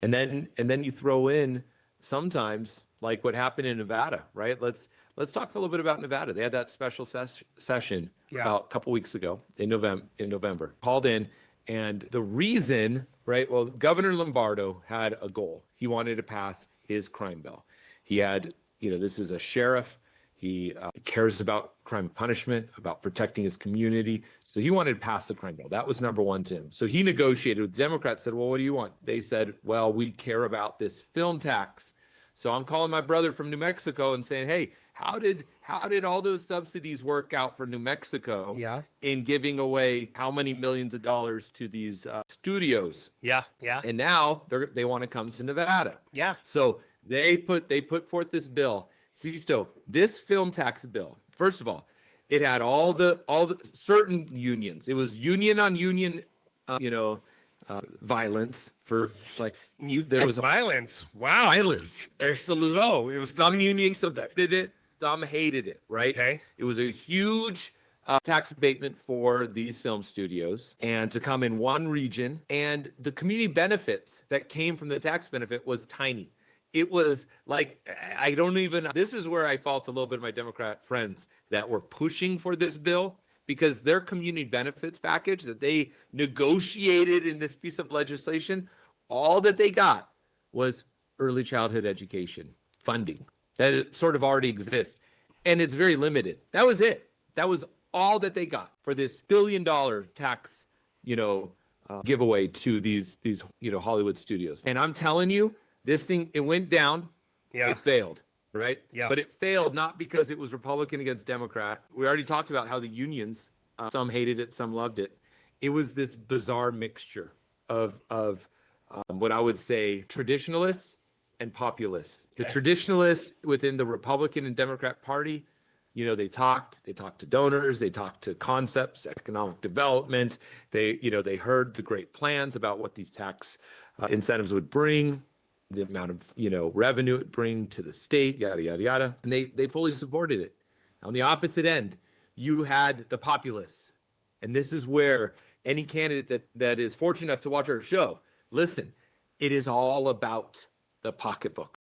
And then you throw in sometimes like what happened in Nevada, right? Let's talk a little bit about Nevada. They had that special session about a couple weeks ago in November. Called in, and the reason, right? Well, Governor Lombardo had a goal. He wanted to pass his crime bill. He had, this is a sheriff. He cares about crime and punishment, about protecting his community. So he wanted to pass the crime bill. That was number one to him. So he negotiated with the Democrats, said, well, what do you want? They said, well, we care about this film tax. So I'm calling my brother from New Mexico and saying, hey, how did all those subsidies work out for New Mexico in giving away how many millions of dollars to these studios? Yeah. And now they want to come to Nevada. Yeah. So they put forth this bill. Sisto, this film tax bill, first of all, it had all the certain unions. It was union on union, violence for there was violence. Wow. Violence. Absolutely. It was some unions so that did it, some hated it, right? Okay. It was a huge tax abatement for these film studios and to come in one region, and the community benefits that came from the tax benefit was tiny. It was like, this is where I fault a little bit of my Democrat friends that were pushing for this bill, because their community benefits package that they negotiated in this piece of legislation, all that they got was early childhood education funding that sort of already exists. And it's very limited. That was it. That was all that they got for this $1 billion tax, giveaway to these Hollywood studios. And I'm telling you, this thing, it went down. Yeah. It failed, right? Yeah. But it failed not because it was Republican against Democrat. We already talked about how the unions, some hated it, some loved it. It was this bizarre mixture of what I would say traditionalists and populists. Okay. The traditionalists within the Republican and Democrat Party, they talked to donors, they talked to concepts, economic development. They heard the great plans about what these tax incentives would bring, the amount of, revenue it bring to the state, yada, yada, yada. And they fully supported it. On the opposite end, you had the populists. And this is where any candidate that is fortunate enough to watch our show, listen, it is all about the pocketbook.